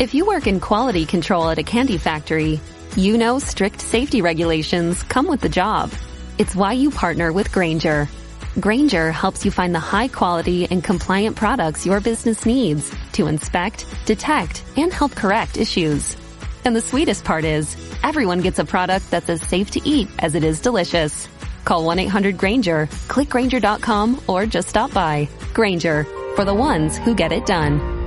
If you work in quality control at a candy factory, you know strict safety regulations come with the job. It's why you partner with Grainger. Grainger helps you find the high-quality and compliant products your business needs to inspect, detect, and help correct issues. And the sweetest part is, everyone gets a product that's as safe to eat as it is delicious. Call 1-800-GRAINGER, click Grainger.com, or just stop by. Grainger, for the ones who get it done.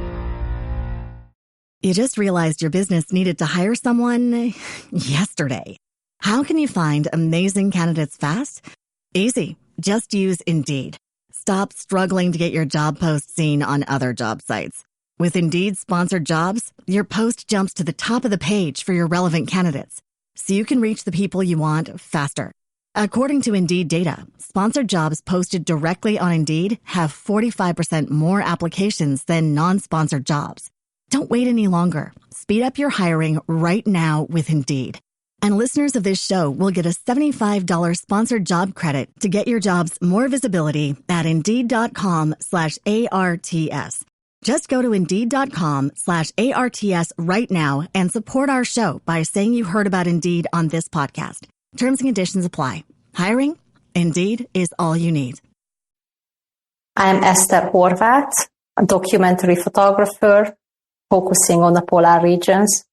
You just realized your business needed to hire someone yesterday. How can you find amazing candidates fast? Easy. Just use Indeed. Stop struggling to get your job post seen on other job sites. With Indeed sponsored jobs, your post jumps to the top of the page for your relevant candidates, so you can reach the people you want faster. According to Indeed data, sponsored jobs posted directly on Indeed have 45% more applications than non-sponsored jobs. Don't wait any longer. Speed up your hiring right now with Indeed. And listeners of this show will get a $75 sponsored job credit to get your jobs more visibility at Indeed.com/ARTS. Just go to Indeed.com/ARTS right now and support our show by saying you heard about Indeed on this podcast. Terms and conditions apply. Hiring? Indeed is all you need. I am Esther Horvath, a documentary photographer focusing on the polar regions.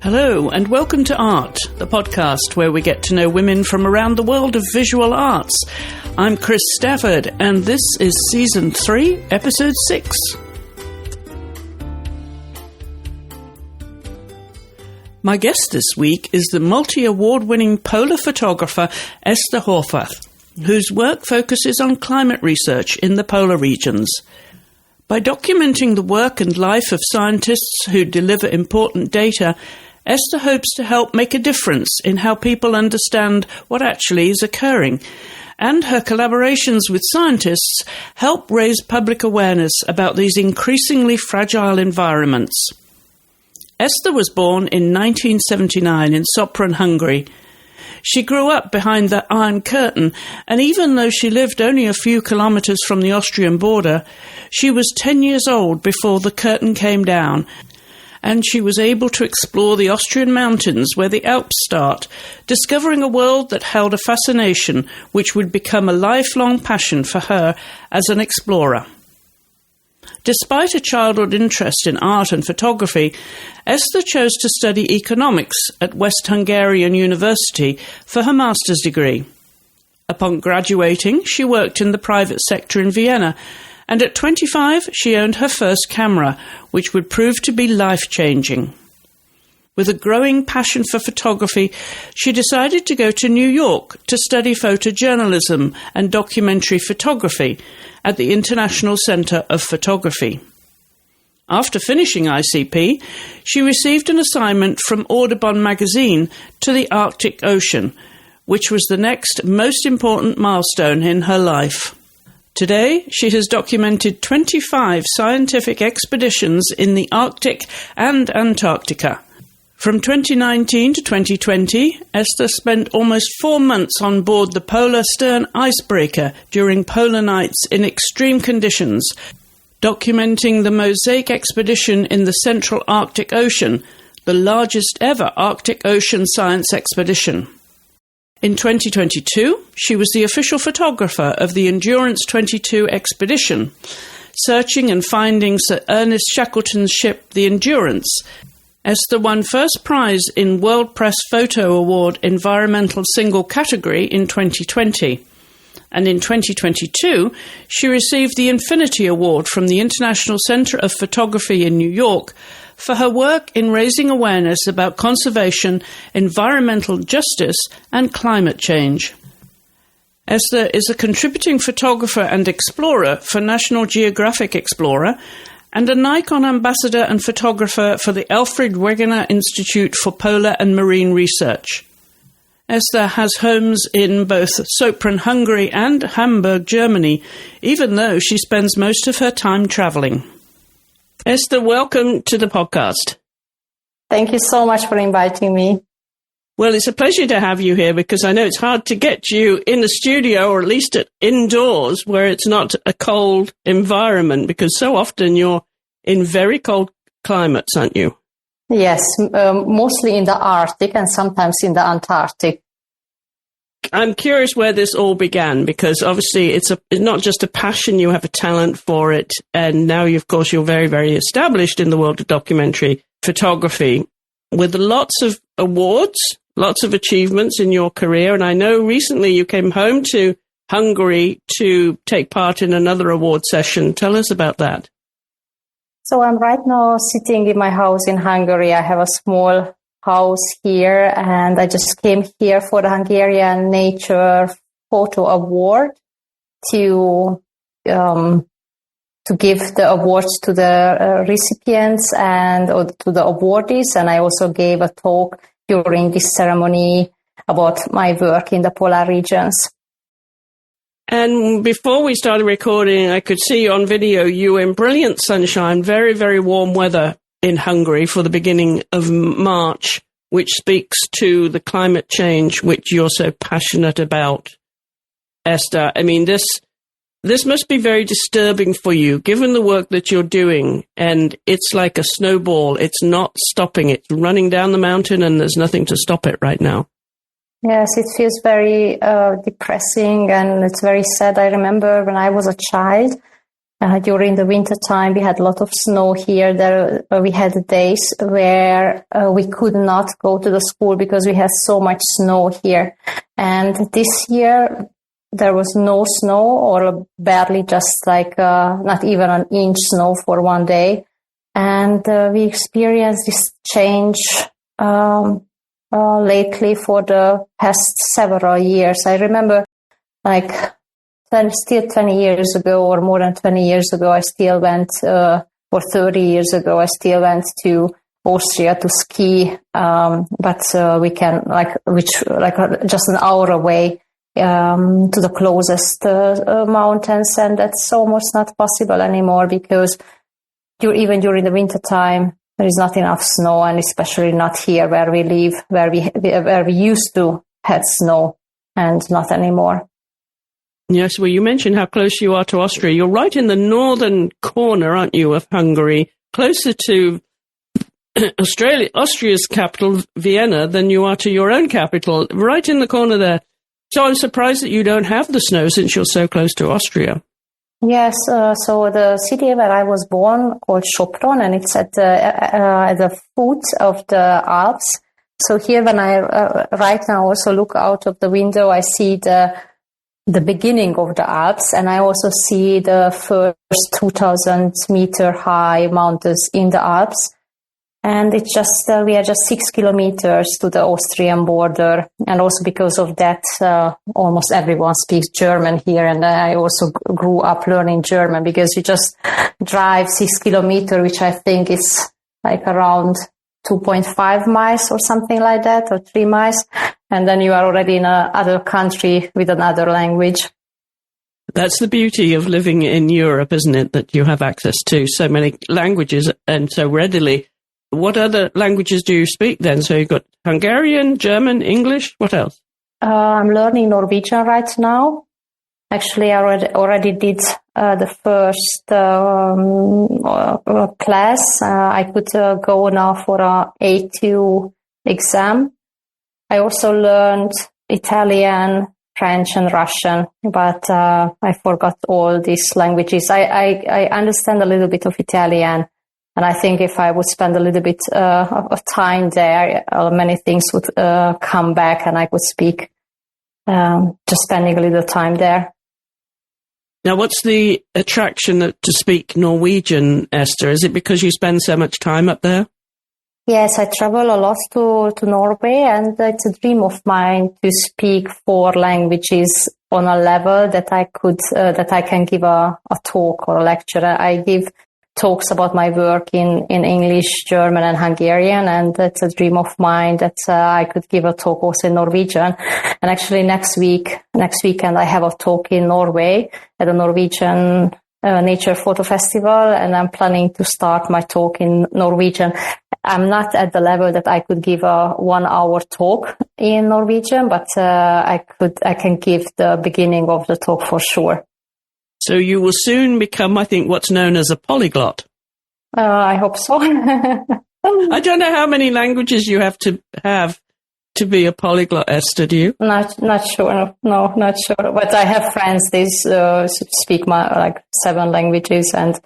Hello and welcome to Art, the podcast where we get to know women from around the world of visual arts. I'm Chris Stafford and this is Season 3, Episode 6. My guest this week is the multi-award-winning polar photographer Esther Horvath, whose work focuses on climate research in the polar regions. By documenting the work and life of scientists who deliver important data, Esther hopes to help make a difference in how people understand what actually is occurring, and her collaborations with scientists help raise public awareness about these increasingly fragile environments. Esther was born in 1979 in Sopron, Hungary. She grew up behind the Iron Curtain, and even though she lived only a few kilometres from the Austrian border, she was 10 years old before the curtain came down, and she was able to explore the Austrian mountains where the Alps start, discovering a world that held a fascination which would become a lifelong passion for her as an explorer. Despite a childhood interest in art and photography, Esther chose to study economics at West Hungarian University for her master's degree. Upon graduating, she worked in the private sector in Vienna, and at 25 she owned her first camera, which would prove to be life-changing. With a growing passion for photography, she decided to go to New York to study photojournalism and documentary photography at the International Center of Photography. After finishing ICP, she received an assignment from Audubon magazine to the Arctic Ocean, which was the next most important milestone in her life. Today, she has documented 25 scientific expeditions in the Arctic and Antarctica. From 2019 to 2020, Esther spent almost 4 months on board the polar stern icebreaker during polar nights in extreme conditions, documenting the Mosaic expedition in the Central Arctic Ocean, the largest ever Arctic Ocean science expedition. In 2022, she was the official photographer of the Endurance 22 expedition, searching and finding Sir Ernest Shackleton's ship, the Endurance. Esther won first prize in World Press Photo Award Environmental Single Category in 2020. And in 2022, she received the Infinity Award from the International Center of Photography in New York for her work in raising awareness about conservation, environmental justice, and climate change. Esther is a contributing photographer and explorer for National Geographic Explorer and a Nikon ambassador and photographer for the Alfred Wegener Institute for Polar and Marine Research. Esther has homes in both Sopron, Hungary and Hamburg, Germany, even though she spends most of her time travelling. Esther, welcome to the podcast. Thank you so much for inviting me. Well, it's a pleasure to have you here because I know it's hard to get you in the studio or at least indoors where it's not a cold environment because so often you're in very cold climates, aren't you? Yes, mostly in the Arctic and sometimes in the Antarctic. I'm curious where this all began because obviously it's not just a passion, you have a talent for it. And now, of course, you're very, very established in the world of documentary photography with lots of awards, lots of achievements in your career. And I know recently you came home to Hungary to take part in another award session. Tell us about that. So I'm right now sitting in my house in Hungary. I have a small house here and I just came here for the Hungarian Nature Photo Award to give the awards to the recipients and to the awardees. And I also gave a talk during this ceremony about my work in the polar regions. And before we started recording, I could see on video you were in brilliant sunshine, very, very warm weather in Hungary for the beginning of March, which speaks to the climate change, which you're so passionate about, Esther. I mean, this must be very disturbing for you, given the work that you're doing, and it's like a snowball. It's not stopping. It's running down the mountain, and there's nothing to stop it right now. Yes, it feels very depressing, and it's very sad. I remember when I was a child, during the winter time, we had a lot of snow here. We had days where we could not go to the school because we had so much snow here. And this year, there was no snow or barely just like not even an inch snow for one day. And we experienced this change lately for the past several years. I remember still 20 years ago or more than 20 years ago, I still went, or 30 years ago, I still went to Austria to ski. But we can just an hour away to the closest mountains, and that's almost not possible anymore because even during the winter time there is not enough snow, and especially not here where we live, where we used to have snow, and not anymore. Yes, well, you mentioned how close you are to Austria. You're right in the northern corner, aren't you, of Hungary, closer to Austria's capital, Vienna, than you are to your own capital, right in the corner there. So I'm surprised that you don't have the snow since you're so close to Austria. Yes, so the city where I was born called Sopron, and it's at the foot of the Alps. So here when I right now also look out of the window, I see the beginning of the Alps, and I also see the first 2,000 meter high mountains in the Alps. And it's just, we are just 6 kilometers to the Austrian border. And also because of that, almost everyone speaks German here. And I also grew up learning German because you just drive 6 kilometers, which I think is like around 2.5 miles or something like that, or 3 miles. And then you are already in another country with another language. That's the beauty of living in Europe, isn't it? That you have access to so many languages and so readily. What other languages do you speak then? So you've got Hungarian, German, English. What else? I'm learning Norwegian right now. Actually, I already did the first class. I could go now for a A2 exam. I also learned Italian, French, and Russian, but I forgot all these languages. I understand a little bit of Italian. And I think if I would spend a little bit of time there, many things would come back and I could speak, just spending a little time there. Now, what's the attraction to speak Norwegian, Esther? Is it because you spend so much time up there? Yes, I travel a lot to Norway, and it's a dream of mine to speak 4 languages on a level that I can give a talk or a lecture. I give talks about my work in English, German, and Hungarian, and that's a dream of mine that I could give a talk also in Norwegian. And actually next weekend, I have a talk in Norway at the Norwegian Nature Photo Festival, and I'm planning to start my talk in Norwegian. I'm not at the level that I could give a 1-hour talk in Norwegian, but I can give the beginning of the talk for sure. So you will soon become, I think, what's known as a polyglot. I hope so. I don't know how many languages you have to be a polyglot, Esther, do you? Not sure. No, not sure. But I have friends, they speak 7 languages, and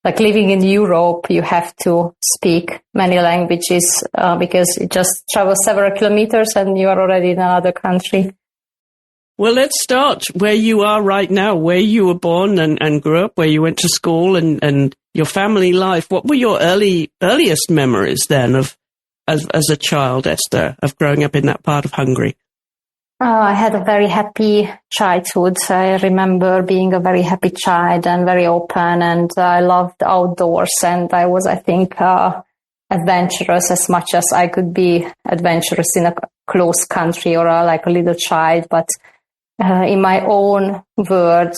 like living in Europe, you have to speak many languages because you just travel several kilometers and you are already in another country. Well, let's start where you are right now, where you were born and grew up, where you went to school and your family life. What were your earliest memories then as a child, Esther, of growing up in that part of Hungary? I had a very happy childhood. I remember being a very happy child and very open, and I loved outdoors, and I was, I think, adventurous as much as I could be adventurous in a close country or like a little child. But in my own words,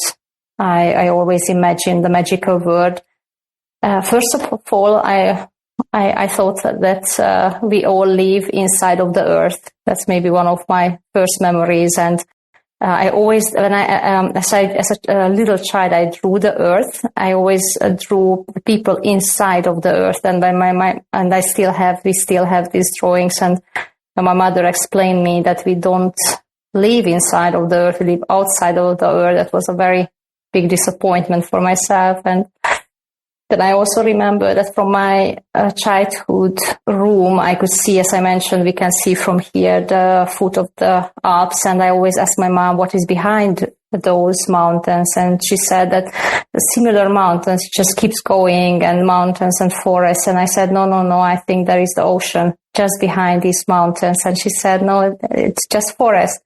I always imagined the magical world. First of all, I thought that we all live inside of the earth. That's maybe one of my first memories. And I always, when as a little child, I drew the earth. I always drew people inside of the earth. And we still have these drawings. And my mother explained me that we don't live inside of the earth, we live outside of the earth. That was a very big disappointment for myself. And then I also remember that from my childhood room, I could see, as I mentioned, we can see from here the foot of the Alps. And I always asked my mom what is behind those mountains. And she said that the similar mountains just keeps going, and mountains and forests. And I said, no, I think there is the ocean just behind these mountains. And she said, no, it's just forest.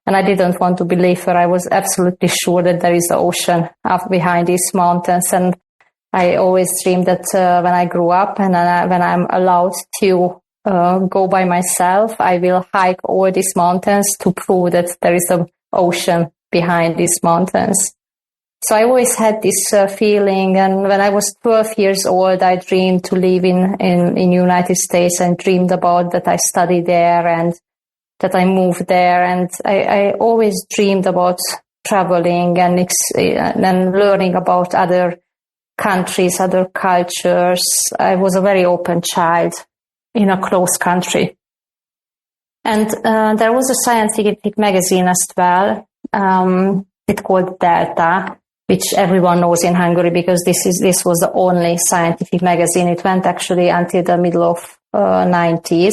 And I didn't want to believe her. I was absolutely sure that there is the ocean up behind these mountains. And I always dreamed that when I grew up and when I'm allowed to go by myself, I will hike all these mountains to prove that there is an ocean behind these mountains. So I always had this feeling. And when I was 12 years old, I dreamed to live in United States and dreamed about that I studied there and that I moved there. And I always dreamed about traveling and learning about other countries, other cultures. I was a very open child in a closed country. And there was a scientific magazine as well. It's called Delta, which everyone knows in Hungary because this was the only scientific magazine. It went actually until the middle of 90s.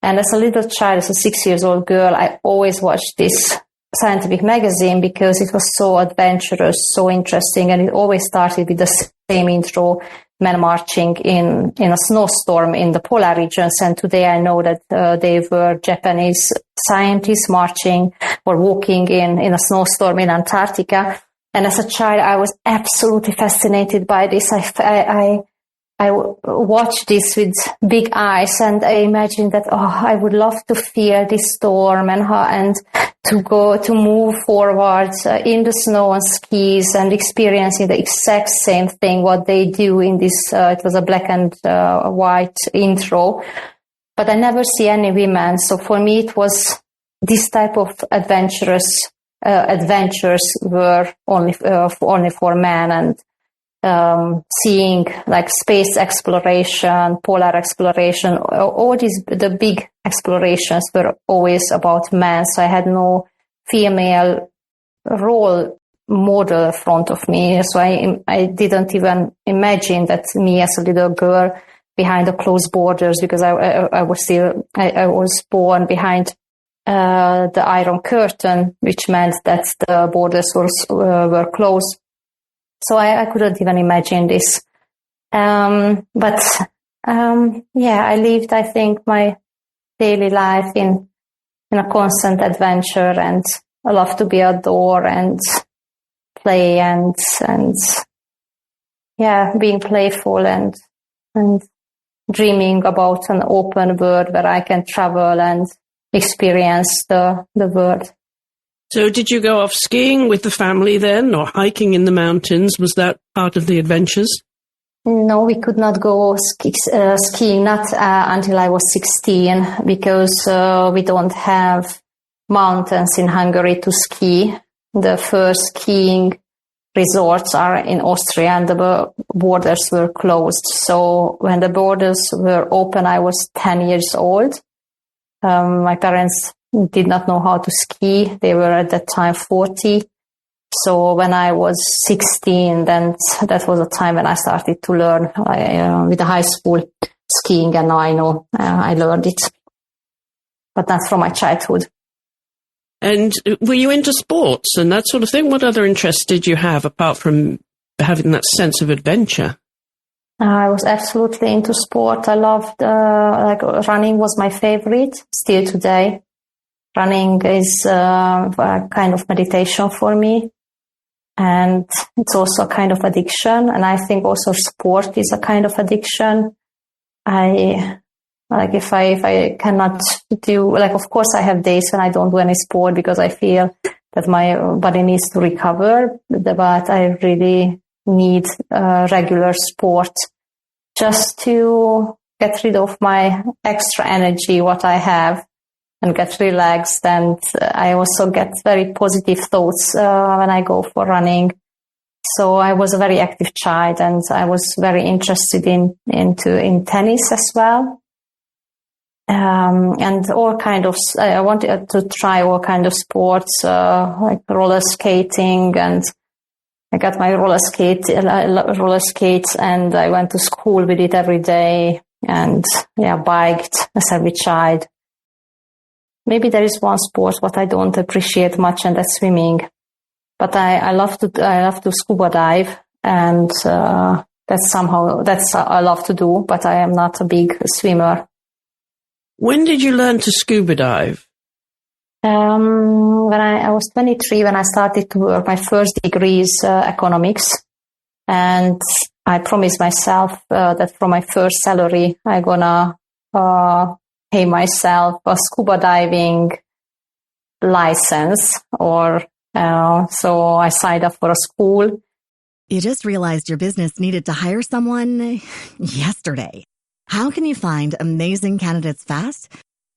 And as a little child, as a 6-year-old girl, I always watched this scientific magazine because it was so adventurous, so interesting, and it always started with the same intro, men marching in a snowstorm in the polar regions. And today I know that they were Japanese scientists marching or walking in a snowstorm in Antarctica. And as a child, I was absolutely fascinated by this. I watched this with big eyes, and I imagined that, I would love to feel this storm and to move forward in the snow on skis and experiencing the exact same thing what they do in this. It was a black and white intro, but I never see any women. So for me, it was this type of adventures were only for men, and seeing like space exploration, polar exploration, all the big explorations were always about men. So I had no female role model in front of me. So I didn't even imagine that me as a little girl behind the closed borders, because I was born behind the Iron Curtain, which meant that the borders were closed. So I couldn't even imagine this. I lived, I think, my daily life in a constant adventure, and I love to be outdoor and play and being playful and dreaming about an open world where I can travel and experience the world. So did you go off skiing with the family then, or hiking in the mountains? Was that part of the adventures? No, we could not go skiing, not until I was 16, because we don't have mountains in Hungary to ski. The first skiing resorts are in Austria, and the borders were closed. So when the borders were open, I was 10 years old. My parents did not know how to ski. They were at that time 40. So when I was 16, then that was the time when I started to learn with the high school skiing, and now I know I learned it, but not from my childhood. And were you into sports and that sort of thing? What other interests did you have apart from having that sense of adventure? I was absolutely into sport. I loved, running was my favorite, still today. Running is a kind of meditation for me. And it's also a kind of addiction. And I think also sport is a kind of addiction. If I cannot do, of course I have days when I don't do any sport because I feel that my body needs to recover, but I really need regular sport just to get rid of my extra energy, what I have, and get relaxed. And I also get very positive thoughts when I go for running. So I was a very active child, and I was very interested in tennis as well. And all kind of, I wanted to try all kind of sports, like roller skating, and I got my roller skates, and I went to school with it every day, and biked as every child. Maybe there is one sport what I don't appreciate much, and that's swimming. But I love to scuba dive, and that's I love to do, but I am not a big swimmer. When did you learn to scuba dive? When I was 23, when I started to work, my first degree is economics. And I promised myself that from my first salary, I'm gonna pay myself a scuba diving license, so I signed up for a school. You just realized your business needed to hire someone yesterday. How can you find amazing candidates fast?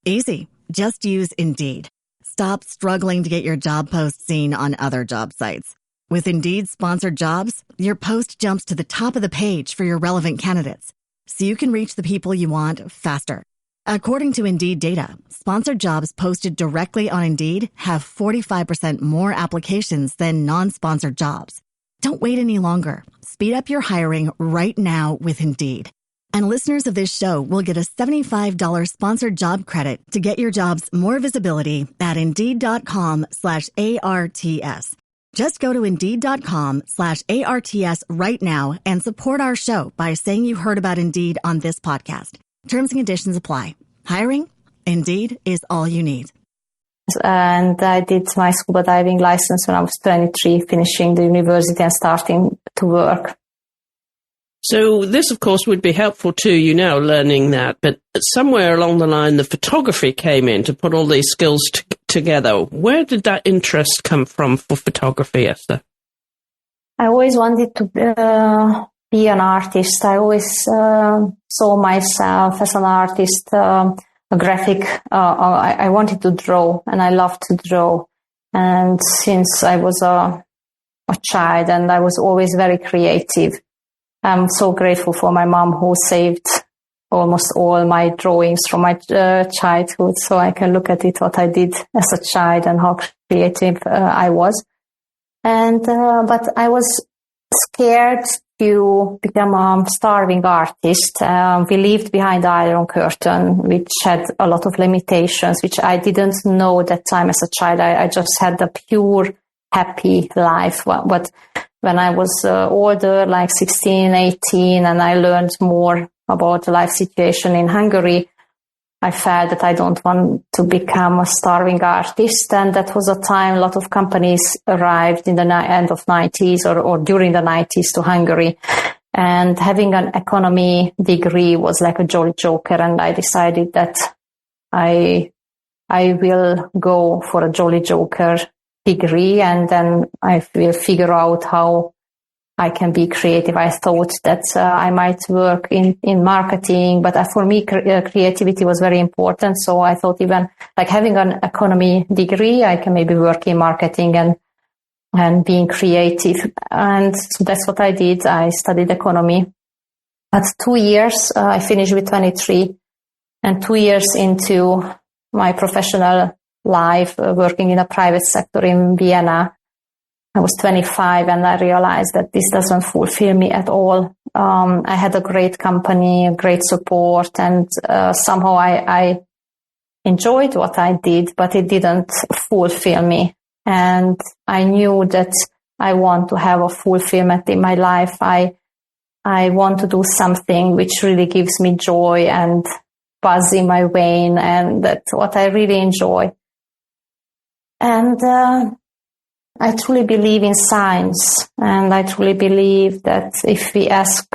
Easy. Just use Indeed. Stop struggling to get your job post seen on other job sites. With Indeed sponsored jobs, your post jumps to the top of the page for your relevant candidates, so you can reach the people you want faster. According to Indeed data, sponsored jobs posted directly on Indeed have 45% more applications than non-sponsored jobs. Don't wait any longer. Speed up your hiring right now with Indeed. And listeners of this show will get a $75 sponsored job credit to get your jobs more visibility at Indeed.com/ARTS. Just go to Indeed.com/ARTS right now and support our show by saying you heard about Indeed on this podcast. Terms and conditions apply. Hiring? Indeed is all you need. And I did my scuba diving license when I was 23, finishing the university and starting to work. So this, of course, would be helpful to you now, learning that. But somewhere along the line, the photography came in to put all these skills together. Where did that interest come from for photography, Esther? I always wanted to be an artist. I always saw myself as an artist, a graphic. I wanted to draw, and I loved to draw. And since I was a child, and I was always very creative. I'm so grateful for my mom, who saved almost all my drawings from my childhood, so I can look at it, what I did as a child and how creative I was. And but I was scared to become a starving artist. We lived behind the Iron Curtain, which had a lot of limitations, which I didn't know at that time as a child. I just had the pure, happy life. But when I was older, like 16, 18, and I learned more about the life situation in Hungary, I felt that I don't want to become a starving artist. And that was a time a lot of companies arrived in the end of 90s or during the 90s to Hungary. And having an economy degree was like a jolly joker. And I decided that I will go for a jolly joker degree, and then I will figure out how I can be creative. I thought that I might work in marketing, but for me, creativity was very important. So I thought even like having an economy degree, I can maybe work in marketing and being creative. And so that's what I did. I studied economy. At 2 years, I finished with 23, and 2 years into my professional life, working in a private sector in Vienna, I was 25, and I realized that this doesn't fulfill me at all. I had a great company, great support, and somehow I enjoyed what I did, but it didn't fulfill me. And I knew that I want to have a fulfillment in my life. I want to do something which really gives me joy and buzz in my vein, and that's what I really enjoy. And I truly believe in science, and I truly believe that if we ask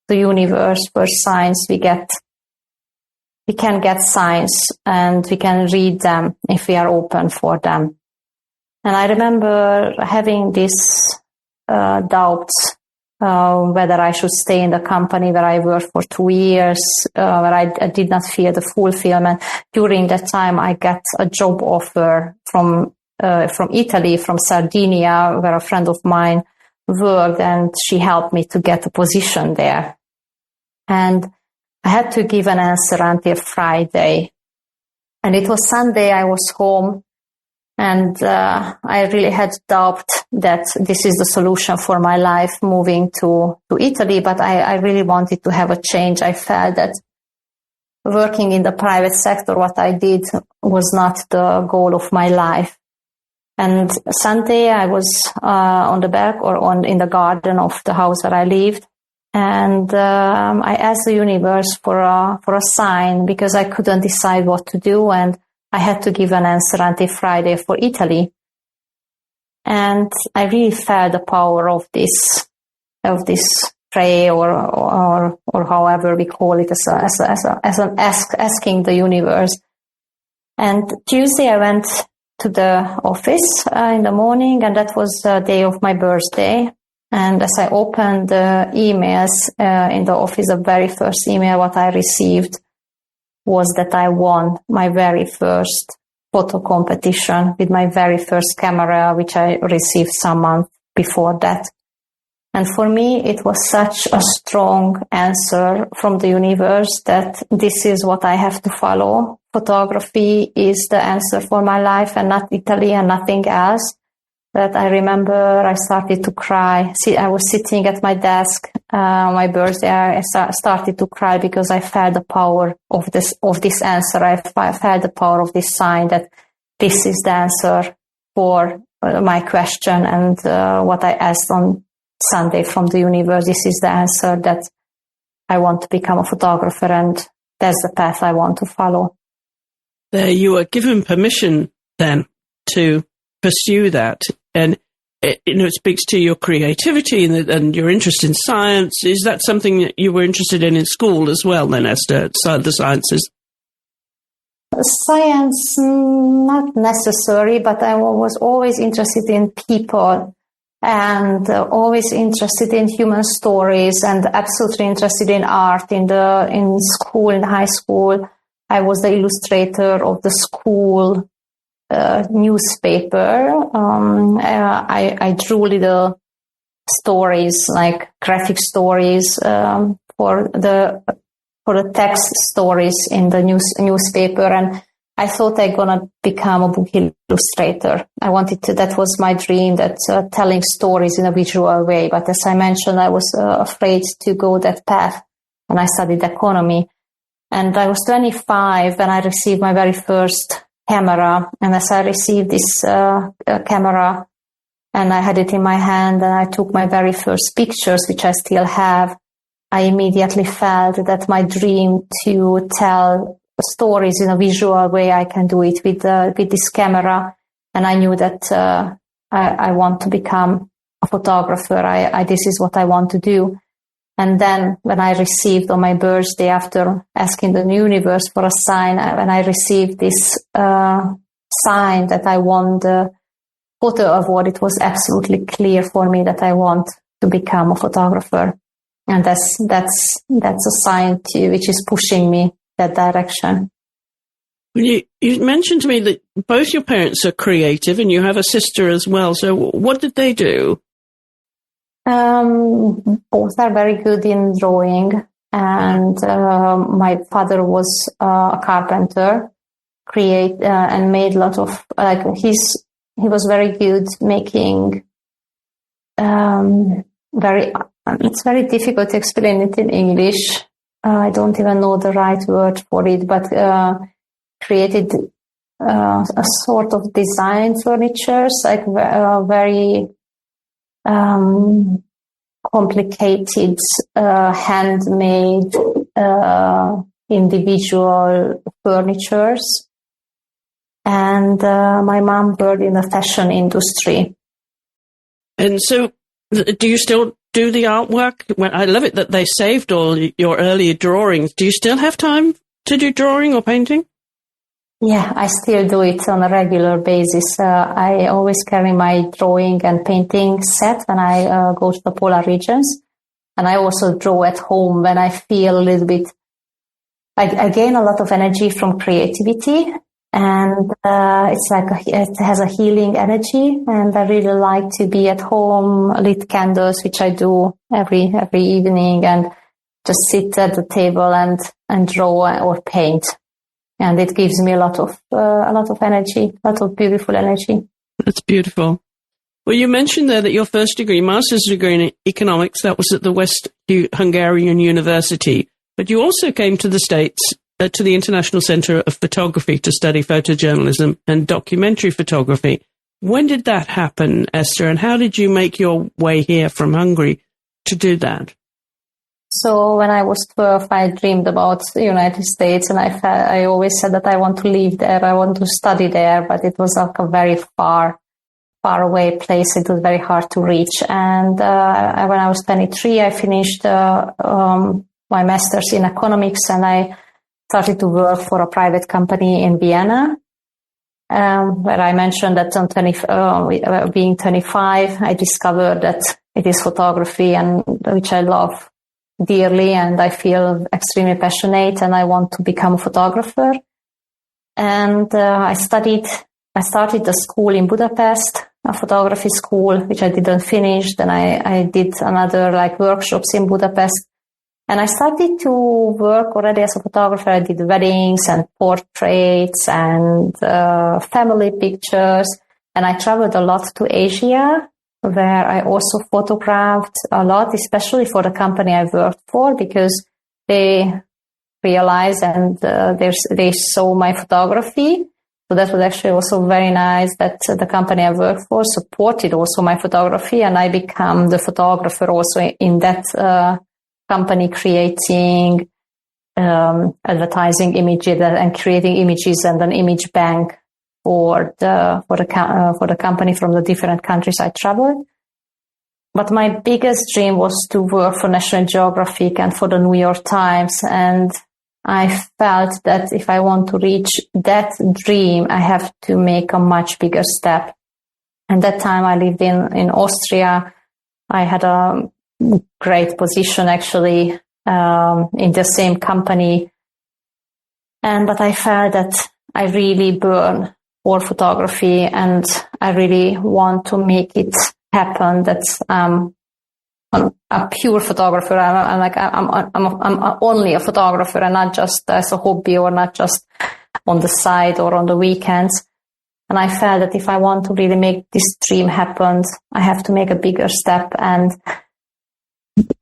the universe for signs, we can get signs, and we can read them if we are open for them. And I remember having this doubts whether I should stay in the company where I worked for 2 years, where I did not feel the fulfillment. During that time, I got a job offer from Italy, from Sardinia, where a friend of mine worked, and she helped me to get a position there. And I had to give an answer until Friday. And it was Sunday, I was home, and I really had doubt that this is the solution for my life, moving to Italy, but I really wanted to have a change. I felt that working in the private sector, what I did was not the goal of my life. And Sunday I was on the back in the garden of the house where I lived, and I asked the universe for a sign, because I couldn't decide what to do, and I had to give an answer until Friday for Italy. And I really felt the power of this prayer, or however we call it, as an asking the universe. And Tuesday I went to the office in the morning, and that was the day of my birthday. And as I opened the emails in the office, the very first email what I received was that I won my very first photo competition with my very first camera, which I received some month before that. And for me, it was such a strong answer from the universe that this is what I have to follow. Photography is the answer for my life, and not Italy and nothing else. That I remember I started to cry. I was sitting at my desk on my birthday. I started to cry because I felt the power of this answer. I felt the power of this sign that this is the answer for my question, and what I asked on Sunday from the universe. This is the answer, that I want to become a photographer, and that's the path I want to follow. There you were given permission then to pursue that. And it speaks to your creativity and your interest in science. Is that something that you were interested in school as well then, Esther, the sciences? Science, not necessary, but I was always interested in people, and always interested in human stories, and absolutely interested in art. In school, in high school, I was the illustrator of the school newspaper. I drew little stories, like graphic stories, for the text stories in the newspaper, and I thought I'm gonna become a book illustrator. That was my dream, that telling stories in a visual way. But as I mentioned, I was afraid to go that path, and I studied economy. And I was 25 when I received my very first camera. And as I received this camera, and I had it in my hand, and I took my very first pictures, which I still have, I immediately felt that my dream to tell stories in a visual way, I can do it with this camera. And I knew that I want to become a photographer. This is what I want to do. And then when I received on my birthday, after asking the universe for a sign, when I received this sign that I won the photo award, it was absolutely clear for me that I want to become a photographer. And that's a sign which is pushing me that direction. You mentioned to me that both your parents are creative and you have a sister as well. So what did they do? Both are very good in drawing. And my father was a carpenter, and made a lot of, he was very good making it's very difficult to explain it in English. I don't even know the right word for it, but created a sort of design furnitures, like very complicated, handmade, individual furnitures. And my mom worked in the fashion industry. And so, do you still do the artwork? Well, I love it that they saved all your earlier drawings. Do you still have time to do drawing or painting? Yeah, I still do it on a regular basis. I always carry my drawing and painting set when I go to the polar regions. And I also draw at home when I feel a little bit, I gain a lot of energy from creativity. And it's like it has a healing energy, and I really like to be at home, lit candles, which I do every evening, and just sit at the table and draw or paint. And it gives me a lot of energy, a lot of beautiful energy. That's beautiful. Well, you mentioned there that your first degree, master's degree in economics, that was at the West Hungarian University, but you also came to the States, to the International Center of Photography to study photojournalism and documentary photography. When did that happen, Esther, and how did you make your way here from Hungary to do that? So when I was 12, I dreamed about the United States, and I always said that I want to live there, I want to study there, but it was like a very far away place. It was very hard to reach. And when I was 23, I finished my master's in economics, and I started to work for a private company in Vienna, where I mentioned that on being 25, I discovered that it is photography, and which I love dearly, and I feel extremely passionate, and I want to become a photographer. And I started the school in Budapest, a photography school, which I didn't finish. Then I did another workshops in Budapest. And I started to work already as a photographer. I did weddings and portraits and family pictures. And I traveled a lot to Asia, where I also photographed a lot, especially for the company I worked for, because they realized and they saw my photography. So that was actually also very nice that the company I worked for supported also my photography, and I became the photographer also in that company, creating advertising images and creating images and an image bank for the company from the different countries I traveled. But my biggest dream was to work for National Geographic and for the New York Times, and I felt that if I want to reach that dream, I have to make a much bigger step. And that time I lived in Austria. I had a great position actually in the same company. But I felt that I really burn for photography, and I really want to make it happen. That I'm a pure photographer. I'm only a photographer, and not just as a hobby or not just on the side or on the weekends. And I felt that if I want to really make this dream happen, I have to make a bigger step. And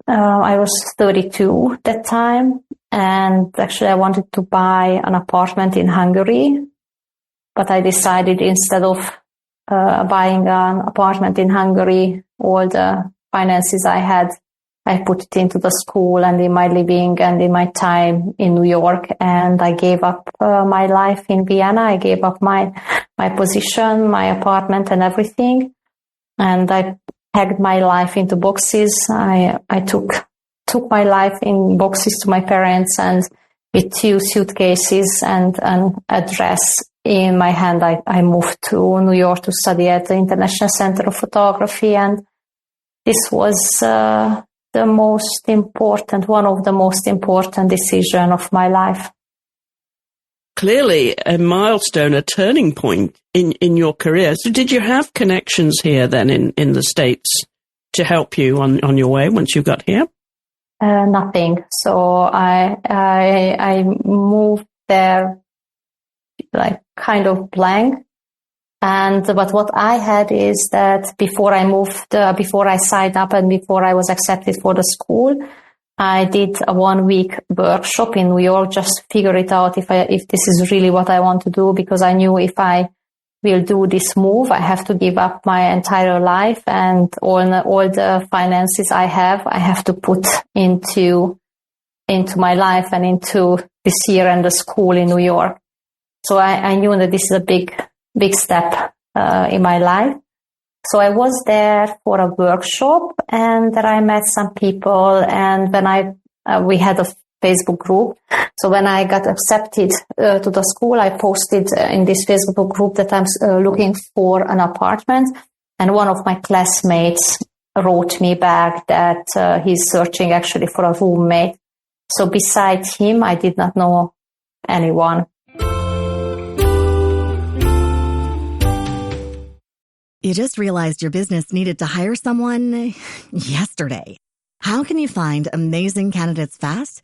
I was 32 that time, and actually I wanted to buy an apartment in Hungary, but I decided instead of buying an apartment in Hungary, all the finances I had, I put it into the school and in my living and in my time in New York. And I gave up my life in Vienna. I gave up my position, my apartment and everything. And I packed my life into boxes. I took my life in boxes to my parents, and with 2 suitcases and an address in my hand, I moved to New York to study at the International Center of Photography. And this was one of the most important decisions of my life. Clearly a milestone, a turning point in your career. So did you have connections here then in the States to help you on your way once you got here? Nothing. So I moved there like kind of blank. But what I had is that before I moved, before I signed up and before I was accepted for the school, I did a 1-week workshop in New York, just figure it out if this is really what I want to do, because I knew if I will do this move, I have to give up my entire life and all the finances I have to put into my life and into this year and the school in New York. So I knew that this is a big step in my life. So I was there for a workshop, and there I met some people, and when we had a Facebook group. So when I got accepted to the school, I posted in this Facebook group that I'm looking for an apartment, and one of my classmates wrote me back that he's searching actually for a roommate. So besides him, I did not know anyone. You just realized your business needed to hire someone yesterday. How can you find amazing candidates fast?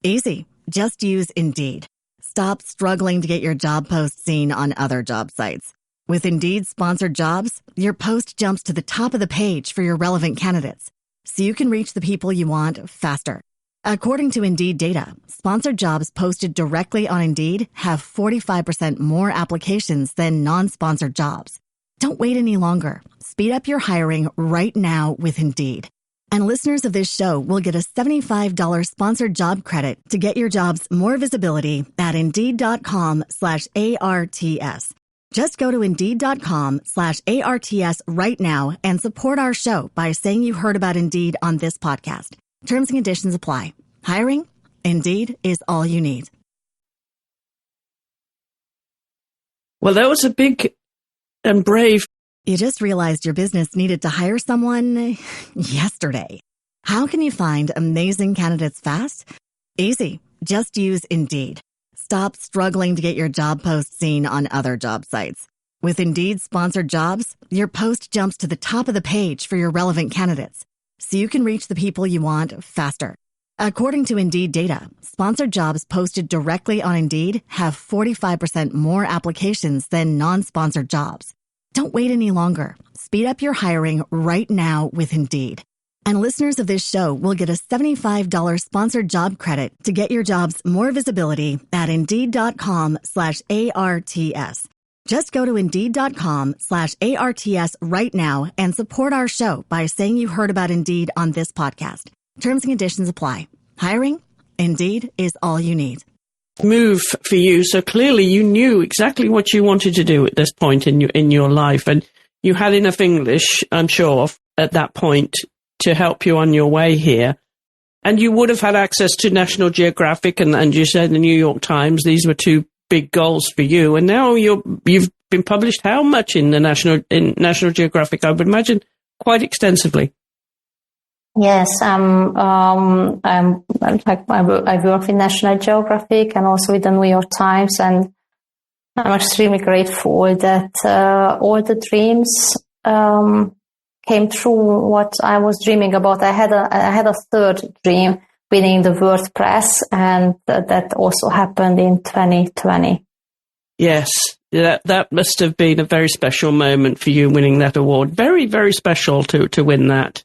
Easy. Just use Indeed. Stop struggling to get your job post seen on other job sites. With Indeed sponsored jobs, your post jumps to the top of the page for your relevant candidates, so you can reach the people you want faster. According to Indeed data, sponsored jobs posted directly on Indeed have 45% more applications than non-sponsored jobs. Don't wait any longer. Speed up your hiring right now with Indeed. And listeners of this show will get a $75 sponsored job credit to get your jobs more visibility at Indeed.com/ARTS. Just go to Indeed.com/ARTS right now and support our show by saying you heard about Indeed on this podcast. Terms and conditions apply. Hiring? Indeed is all you need. Well, that was a big and brave. You just realized your business needed to hire someone yesterday. How can you find amazing candidates fast? Easy. Just use Indeed. Stop struggling to get your job post seen on other job sites. With Indeed sponsored jobs, your post jumps to the top of the page for your relevant candidates, so you can reach the people you want faster. According to Indeed data, sponsored jobs posted directly on Indeed have 45% more applications than non-sponsored jobs. Don't wait any longer. Speed up your hiring right now with Indeed. And listeners of this show will get a $75 sponsored job credit to get your jobs more visibility at Indeed.com/ARTS. Just go to Indeed.com/ARTS right now and support our show by saying you heard about Indeed on this podcast. Terms and conditions apply. Hiring? Indeed is all you need. Move for you. So clearly you knew exactly what you wanted to do at this point in your life, and you had enough English, I'm sure, at that point to help you on your way here. And you would have had access to National Geographic and you said the New York Times. These were two big goals for you. And now you've been published how much in National Geographic? I would imagine quite extensively. Yes, I work with National Geographic and also with the New York Times, and I'm extremely grateful that all the dreams came true. What I was dreaming about, I had a third dream, winning the WordPress, and that also happened in 2020. Yes, that must have been a very special moment for you, winning that award. Very, very special to win that.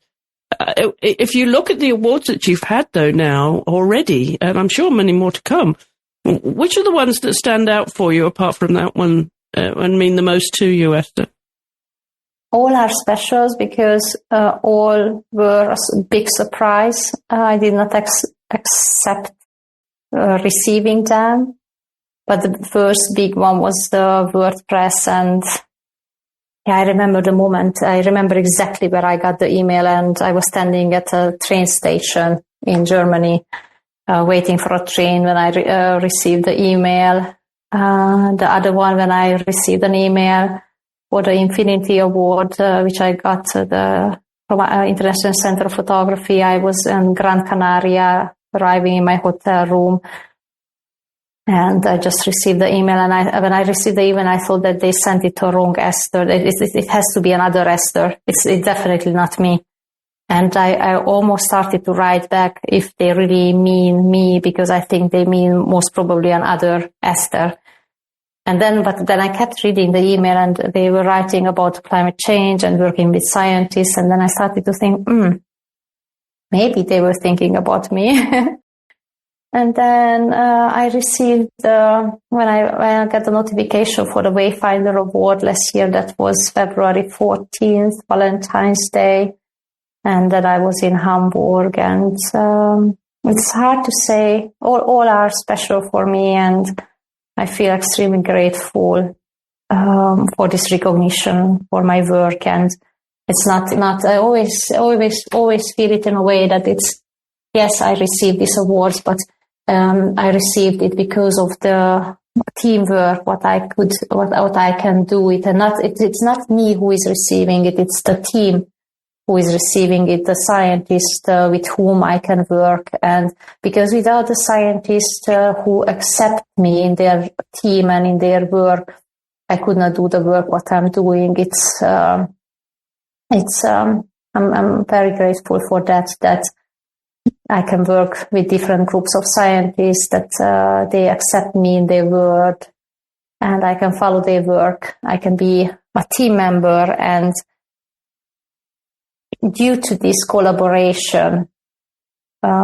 If you look at the awards that you've had, though, now already, and I'm sure many more to come, which are the ones that stand out for you apart from that one and mean the most to you, Esther? All are specials because all were a big surprise. I did not accept receiving them, but the first big one was the WordPress, and I remember the moment. I remember exactly where I got the email, and I was standing at a train station in Germany, waiting for a train when I received the email. The other one, when I received an email for the Infinity Award, which I got the from International Center of Photography. I was in Gran Canaria, arriving in my hotel room, and I just received the email. And when I received the email, I thought that they sent it to wrong Esther. It has to be another Esther. It's definitely not me. And I almost started to write back if they really mean me, because I think they mean most probably another Esther. But then I kept reading the email, and they were writing about climate change and working with scientists. And then I started to think, maybe they were thinking about me. And then I received, when I got the notification for the Wayfinder Award last year, that was February 14th, Valentine's Day. And then I was in Hamburg, and it's hard to say. All are special for me, and I feel extremely grateful for this recognition for my work. And it's not. I always feel it in a way that it's, yes, I received these awards, but I received it because of the teamwork, what I can do it, and it's not me who is receiving it. It's the team who is receiving it, the scientist with whom I can work. And because without the scientists who accept me in their team and in their work, I could not do the work what I'm doing. I'm very grateful for that I can work with different groups of scientists, that they accept me in their word, and I can follow their work. I can be a team member, and due to this collaboration,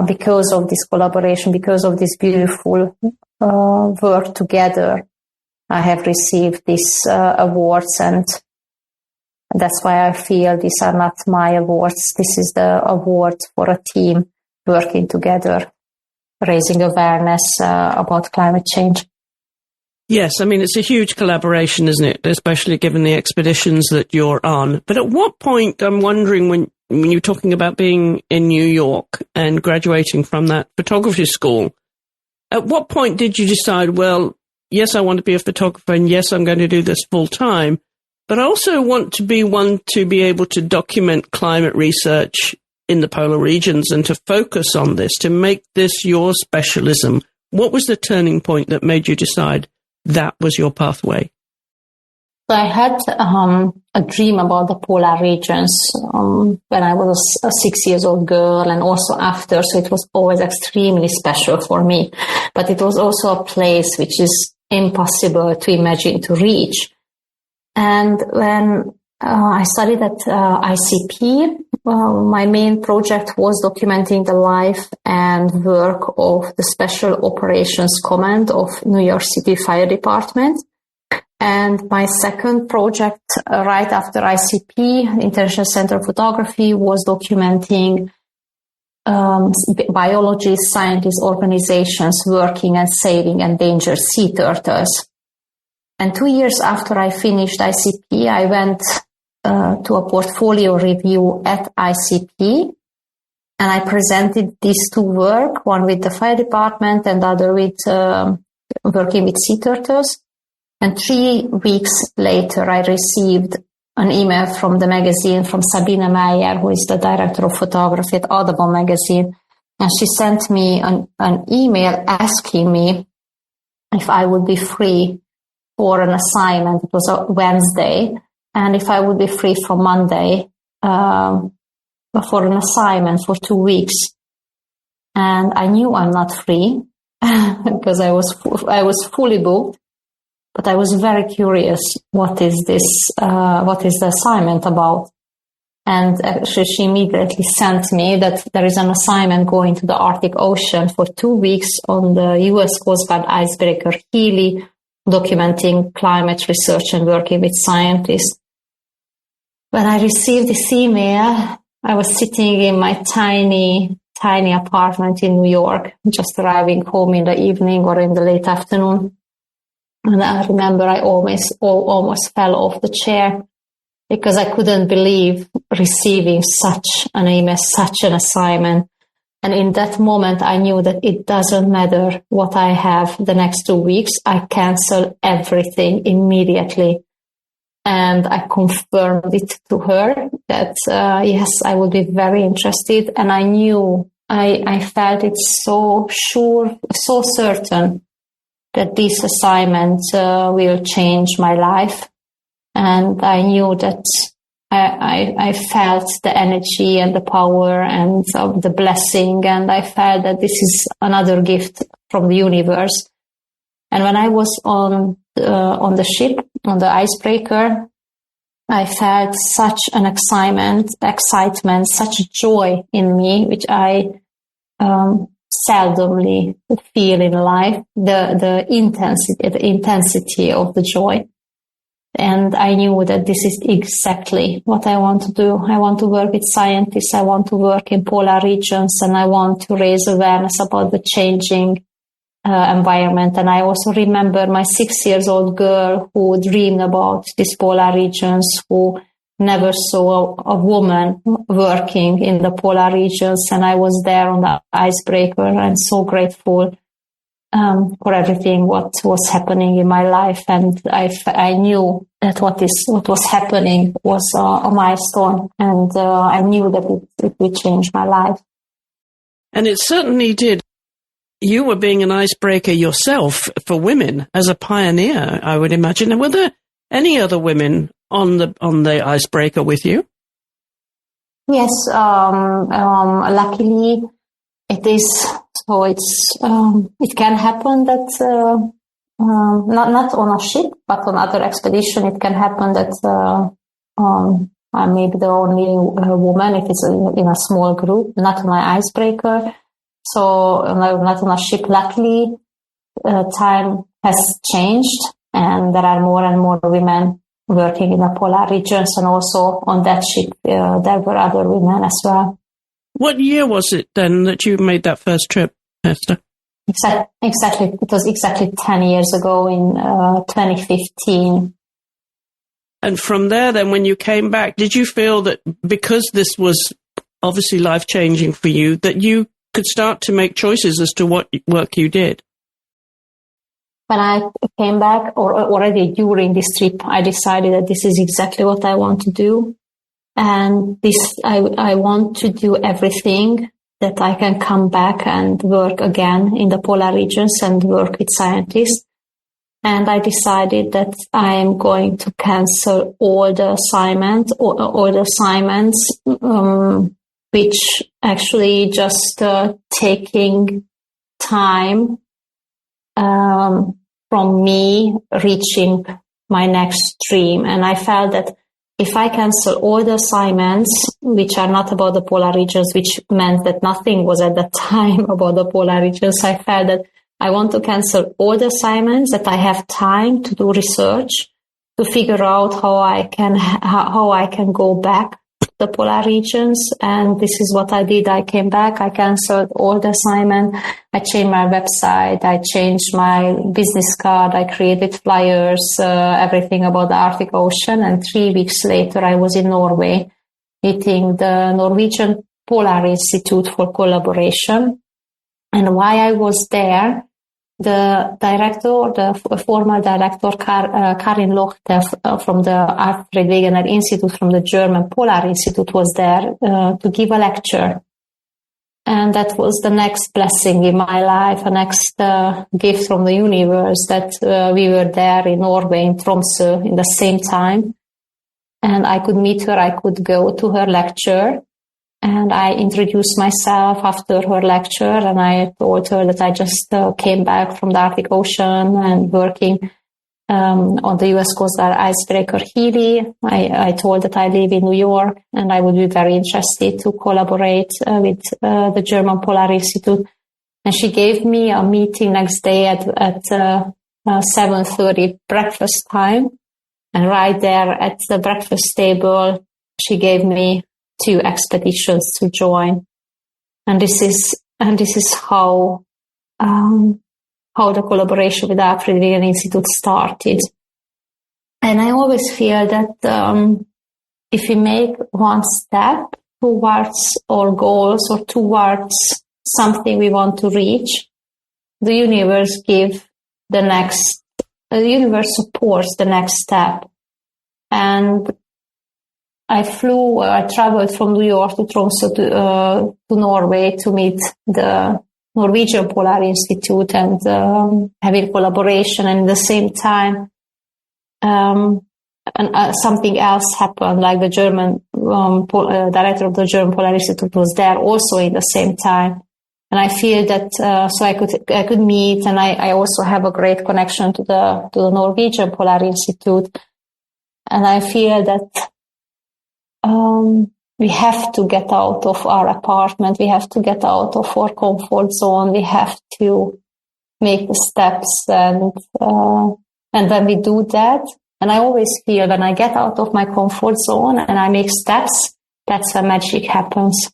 because of this beautiful work together, I have received these awards, and that's why I feel these are not my awards. This is the award for a team working together, raising awareness about climate change. Yes, I mean, it's a huge collaboration, isn't it? Especially given the expeditions that you're on. But at what point, I'm wondering, when you're talking about being in New York and graduating from that photography school, at what point did you decide, well, yes, I want to be a photographer, and yes, I'm going to do this full time, but I also want to be one to be able to document climate research in the polar regions and to focus on this, to make this your specialism? What was the turning point that made you decide that was your pathway? I had a dream about the polar regions when I was a 6-year-old girl, and also after, so it was always extremely special for me. But it was also a place which is impossible to imagine to reach. And when I studied at ICP, my main project was documenting the life and work of the Special Operations Command of New York City Fire Department. And my second project, right after ICP, International Center of Photography, was documenting biologists, scientists, organizations working and saving endangered sea turtles. And 2 years after I finished ICP, I went to a portfolio review at ICP, and I presented these two work, one with the fire department and the other with working with sea turtles. And 3 weeks later, I received an email from the magazine, from Sabine Meyer, who is the director of photography at Audubon magazine. And she sent me an email asking me if I would be free for an assignment. It was a Wednesday. And if I would be free from Monday for an assignment for 2 weeks. And I knew I'm not free because I was fully booked. But I was very curious, what is the assignment about? And actually she immediately sent me that there is an assignment going to the Arctic Ocean for 2 weeks on the US Coast Guard icebreaker Healy, documenting climate research and working with scientists. When I received this email, I was sitting in my tiny apartment in New York, just arriving home in the evening or in the late afternoon. And I remember I almost fell off the chair because I couldn't believe receiving such an email, such an assignment. And in that moment, I knew that it doesn't matter what I have the next 2 weeks. I cancel everything immediately. And I confirmed it to her that, yes, I would be very interested. And I knew, I felt it so sure, so certain that this assignment will change my life. And I knew that I felt the energy and the power and the blessing. And I felt that this is another gift from the universe. And when I was on the ship, on the icebreaker, I felt such an excitement, such joy in me, which I seldomly feel in life, the intensity of the joy. And I knew that this is exactly what I want to do. I want to work with scientists. I want to work in polar regions, and I want to raise awareness about the changing environment. And I also remember my 6-year-old girl who dreamed about these polar regions, who never saw a woman working in the polar regions. And I was there on the icebreaker and so grateful for everything what was happening in my life. And I knew that what was happening was a milestone, and I knew that it would change my life. And it certainly did. You were being an icebreaker yourself for women as a pioneer, I would imagine. Were there any other women on the icebreaker with you? Yes, luckily it is. So it can happen that not on a ship, but on other expedition, it can happen that I may be the only woman if it's in a small group, not on my icebreaker. So not on a ship. Luckily, time has changed, and there are more and more women working in the polar regions, and also on that ship there were other women as well. What year was it then that you made that first trip, Esther? Exactly. It was exactly 10 years ago in 2015. And from there, then, when you came back, did you feel that because this was obviously life-changing for you, that you could start to make choices as to what work you did? When I came back, or already during this trip, I decided that this is exactly what I want to do. And I want to do everything that I can come back and work again in the polar regions and work with scientists. And I decided that I am going to cancel all the assignments, which actually just taking time from me reaching my next dream. And I felt that if I cancel all the assignments, which are not about the polar regions, which meant that nothing was at that time about the polar regions, I felt that I want to cancel all the assignments, that I have time to do research, to figure out how I can go back to the polar regions. And this is what I did. I came back, I canceled all the assignments, I changed my website, I changed my business card, I created flyers, everything about the Arctic Ocean. And 3 weeks later, I was in Norway meeting the Norwegian Polar Institute for collaboration. And while I was there, the former director, Karin Lochte from the Alfred Wegener Institute, from the German Polar Institute, was there to give a lecture. And that was the next blessing in my life, a next gift from the universe, that we were there in Norway, in Tromsø, in the same time. And I could meet her, I could go to her lecture. And I introduced myself after her lecture, and I told her that I just came back from the Arctic Ocean and working on the U.S. coastal icebreaker Healy. I told that I live in New York, and I would be very interested to collaborate with the German Polar Institute. And she gave me a meeting next day at 7:30 breakfast time. And right there at the breakfast table, she gave me 2 expeditions to join, and this is how the collaboration with the Alfred Wegener Institute started. And I always feel that if we make one step towards our goals or towards something we want to reach, the universe supports the next step. And I traveled from New York to Tromsø to Norway to meet the Norwegian Polar Institute and having collaboration. And at the same time, something else happened, like the German director of the German Polar Institute was there also in the same time. And I feel that so I could meet, and I also have a great connection to the Norwegian Polar Institute. And I feel that we have to get out of our apartment. We have to get out of our comfort zone. We have to make the steps, and when we do that, and I always feel when I get out of my comfort zone and I make steps, that's when magic happens.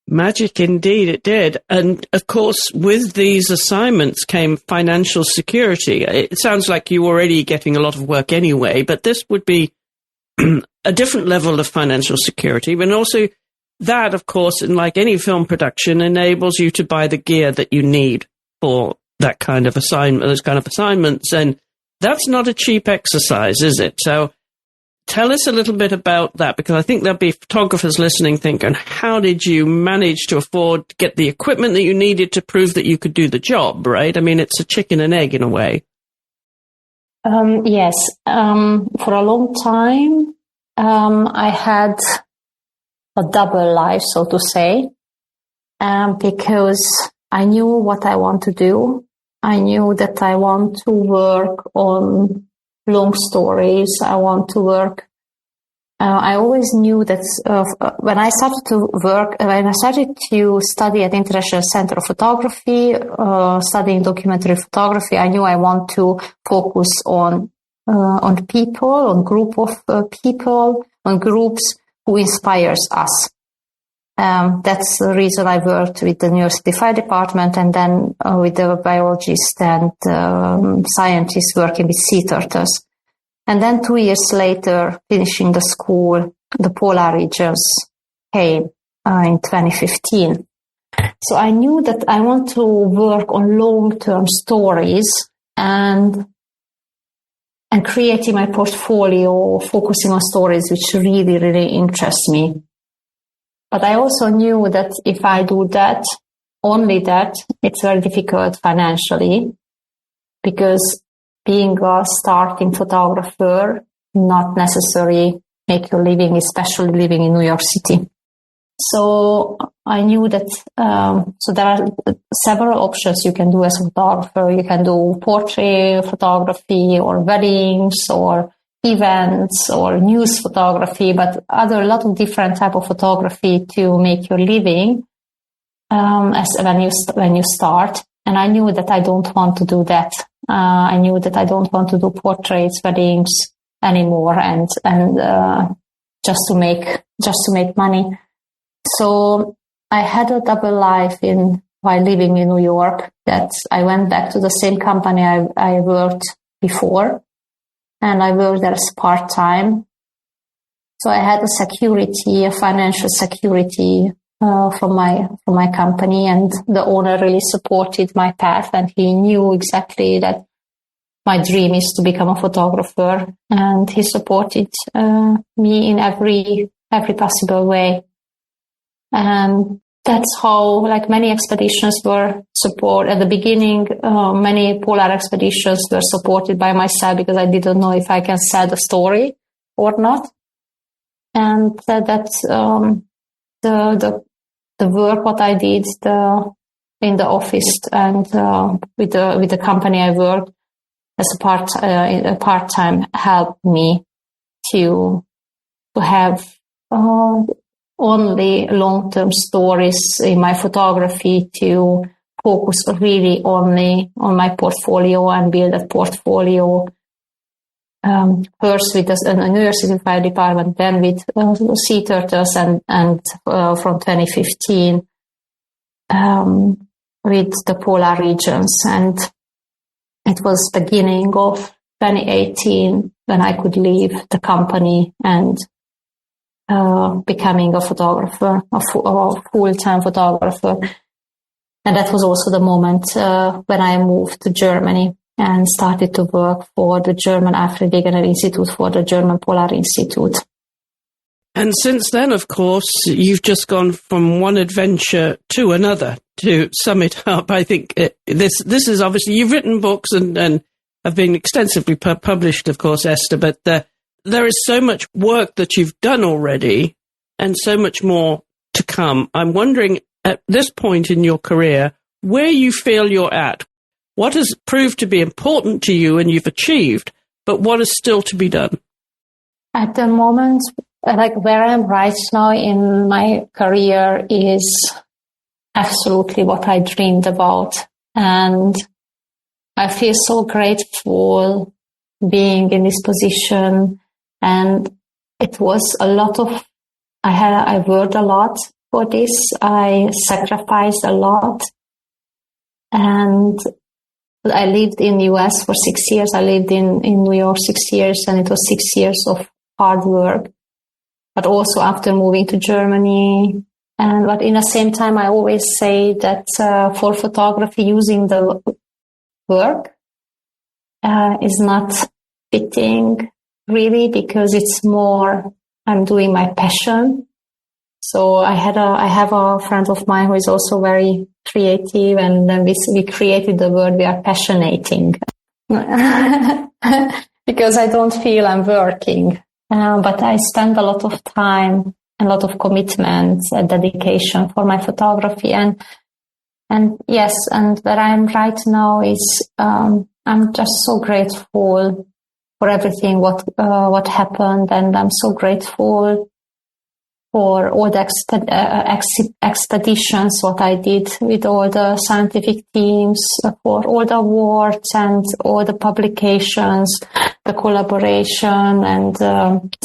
Magic indeed, it did. And of course, with these assignments came financial security. It sounds like you were already getting a lot of work anyway, but this would be a different level of financial security. But also that, of course, in like any film production, enables you to buy the gear that you need for that kind of assignment, those kind of assignments. And that's not a cheap exercise, is it? So tell us a little bit about that, because I think there'll be photographers listening thinking, how did you manage to afford to get the equipment that you needed to prove that you could do the job, right? I mean, it's a chicken and egg in a way. Yes. For a long time, I had a double life, so to say, because I knew what I want to do. I knew that I want to work on long stories. I want to work. I always knew that when I started to study at International Center of Photography, studying documentary photography, I knew I want to focus on people, on group of people, on groups who inspires us. That's the reason I worked with the New York City Fire Department, and then with the biologists and scientists working with sea turtles. And then 2 years later, finishing the school, the polar regions came in 2015. So I knew that I want to work on long-term stories and creating my portfolio, focusing on stories which really, really interest me. But I also knew that if I do that, only that, it's very difficult financially, because being a starting photographer, not necessarily make your living, especially living in New York City. So I knew that, so there are several options you can do as a photographer. You can do portrait photography or weddings or events or news photography, but a lot of different type of photography to make your living, as when you start. And I knew that I don't want to do that. I knew that I don't want to do portraits, weddings anymore, and just to make money. So I had a double life while living in New York, that I went back to the same company I worked before, and I worked there as part-time. So I had a financial security from my company, and the owner really supported my path, and he knew exactly that my dream is to become a photographer, and he supported me in every possible way. And that's how, like, many expeditions were supported. At the beginning, many polar expeditions were supported by myself, because I didn't know if I can sell the story or not. And that's the work what I did in the office and with the company I worked as a part-time helped me to have only long-term stories in my photography, to focus really only on my portfolio and build that portfolio. First with the New York City Fire Department, then with sea turtles, and from 2015 with the polar regions. And it was beginning of 2018 when I could leave the company and becoming a photographer, a full-time photographer. And that was also the moment when I moved to Germany. and started to work for the German Alfred Wegener Institute, for the German Polar Institute. And since then, of course, you've just gone from one adventure to another. To sum it up, I think this is obviously, you've written books and have been extensively published, of course, Esther, but there is so much work that you've done already and so much more to come. I'm wondering, at this point in your career, where you feel you're at. What has proved to be important to you and you've achieved, but what is still to be done? At the moment, like where I am right now in my career is absolutely what I dreamed about. And I feel so grateful being in this position. And it was a lot of, I worked a lot for this. I sacrificed a lot. And I lived in the US for 6 years. I lived in New York 6 years, and it was 6 years of hard work. But also after moving to Germany. But in the same time, I always say that for photography, using the work is not fitting really, because it's more, I'm doing my passion. So I have a friend of mine who is also very creative, and then we created the word, we are passionating. Because I don't feel I'm working. But I spend a lot of time, a lot of commitment and dedication for my photography. And yes, and where I am right now is, I'm just so grateful for everything what happened. And I'm so grateful for all the expeditions, what I did with all the scientific teams, for all the awards and all the publications, the collaboration. And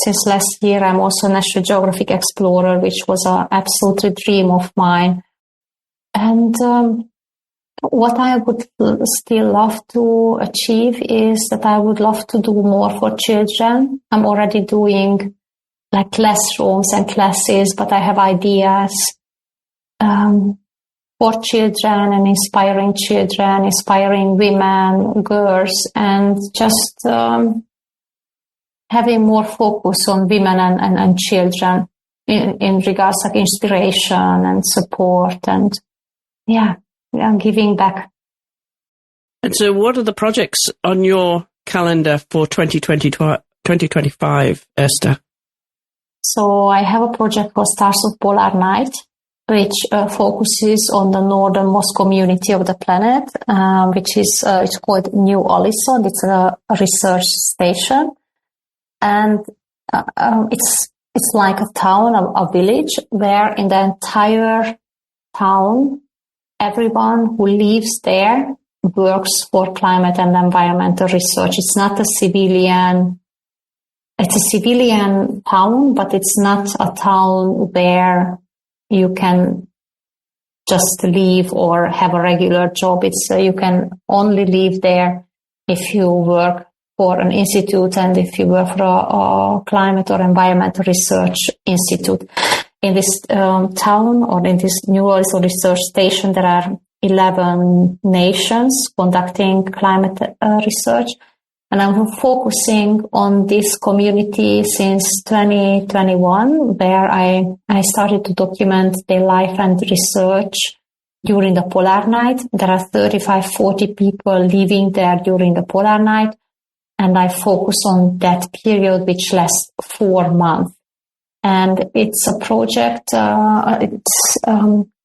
since last year, I'm also a National Geographic Explorer, which was an absolute dream of mine. And what I would still love to achieve is that I would love to do more for children. I'm already doing like classrooms and classes, but I have ideas for children and inspiring women, girls, and just having more focus on women and children in regards of inspiration and support, and giving back. And so what are the projects on your calendar for 2025, Esther? So I have a project called Stars of Polar Night, which focuses on the northernmost community of the planet, which is it's called New Alisson. It's a research station, and it's like a town, a village, where in the entire town, everyone who lives there works for climate and environmental research. It's not a civilian. It's a civilian town, but it's not a town where you can just live or have a regular job. It's you can only live there if you work for an institute and if you work for a climate or environmental research institute. In this town, or in this New Orleans research station, there are 11 nations conducting climate research. And I'm focusing on this community since 2021, where I started to document their life and research during the polar night. There are 35-40 people living there during the polar night, and I focus on that period, which lasts 4 months. And it's a project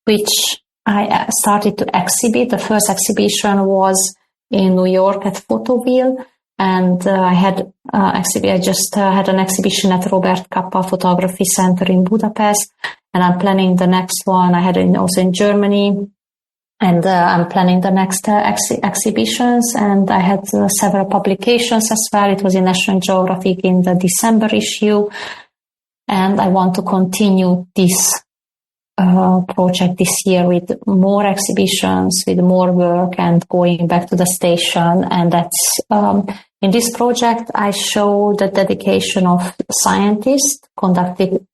which I started to exhibit. The first exhibition was in New York at Photoville. And I just had an exhibition at Robert Kappa Photography Center in Budapest, and I'm planning the next one. I had it also in Germany, and I'm planning the next exhibitions. And I had several publications as well. It was in National Geographic in the December issue, and I want to continue this project this year with more exhibitions, with more work, and going back to the station. And that's in this project, I show the dedication of scientists conducting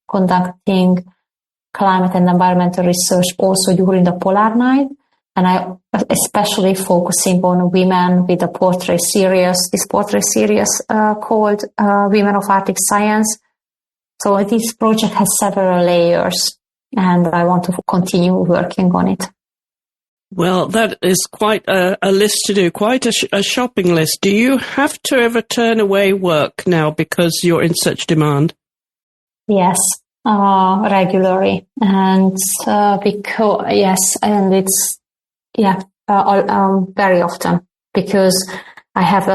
climate and environmental research also during the polar night. and I especially focusing on women with a portrait series. This portrait series called Women of Arctic Science. So this project has several layers, and I want to continue working on it. Well, that is quite a list to do, quite a shopping list. Do you have to ever turn away work now because you're in such demand? Yes, regularly, and because it's very often, because I have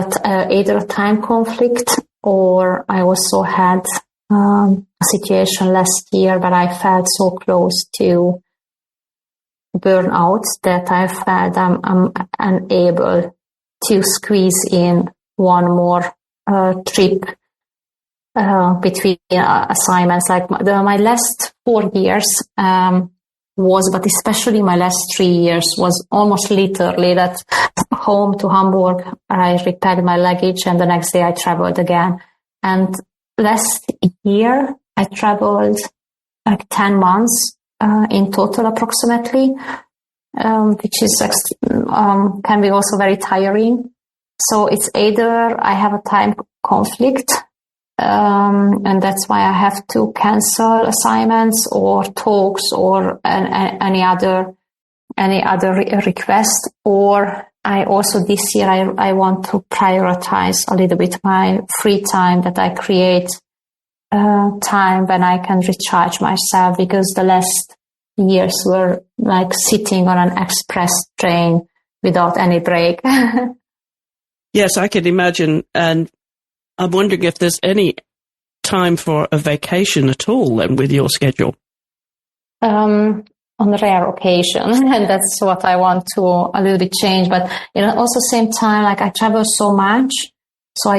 either a time conflict, or I also had a situation last year where I felt so close to burnout that I felt I'm unable to squeeze in one more trip between assignments. Like my last 4 years but especially my last 3 years was almost literally that home to Hamburg, I repacked my luggage and the next day I traveled again. And last year I traveled like 10 months in total approximately, which is can be also very tiring. So it's either I have a time conflict, and that's why I have to cancel assignments or talks or any other request, or I also this year I want to prioritize a little bit my free time, that I create time when I can recharge myself, because the last years were like sitting on an express train without any break. Yes, I can imagine. And I'm wondering if there's any time for a vacation at all then with your schedule. On rare occasions, and that's what I want to a little bit change. But also same time, like I travel so much, so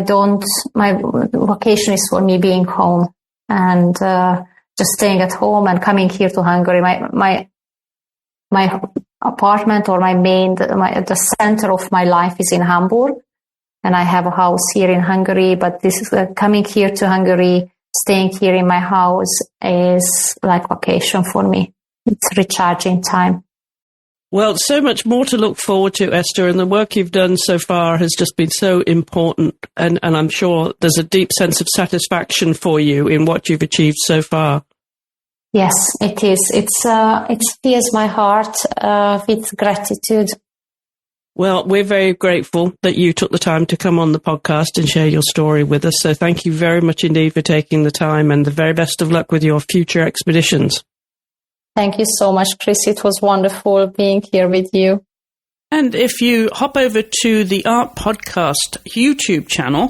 my vacation is for me being home and just staying at home and coming here to Hungary. My apartment, or the center of my life is in Hamburg, and I have a house here in Hungary. But this is coming here to Hungary, staying here in my house is like vacation for me. It's recharging time. Well, so much more to look forward to, Esther, and the work you've done so far has just been so important, and I'm sure there's a deep sense of satisfaction for you in what you've achieved so far. Yes, it is. It fills my heart with gratitude. Well, we're very grateful that you took the time to come on the podcast and share your story with us, so thank you very much indeed for taking the time, and the very best of luck with your future expeditions. Thank you so much, Chris. It was wonderful being here with you. And if you hop over to the Art Podcast YouTube channel,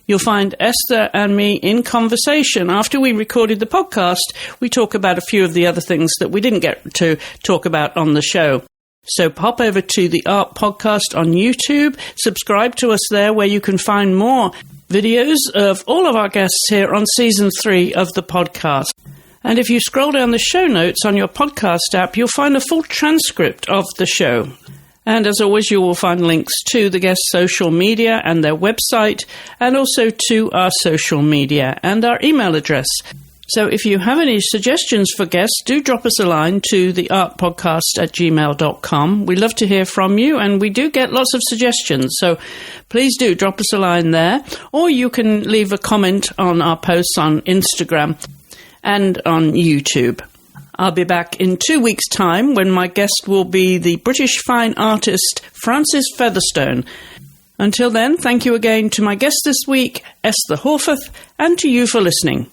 you'll find Esther and me in conversation. After we recorded the podcast, we talk about a few of the other things that we didn't get to talk about on the show. So hop over to the Art Podcast on YouTube, subscribe to us there, where you can find more videos of all of our guests here on Season 3 of the podcast. And if you scroll down the show notes on your podcast app, you'll find a full transcript of the show. And as always, you will find links to the guest's social media and their website, and also to our social media and our email address. So if you have any suggestions for guests, do drop us a line to theartpodcast@gmail.com. We love to hear from you, and we do get lots of suggestions. So please do drop us a line there, or you can leave a comment on our posts on Instagram and on YouTube. I'll be back in 2 weeks' time, when my guest will be the British fine artist Frances Featherstone. Until then, thank you again to my guest this week, Esther Horvath, and to you for listening.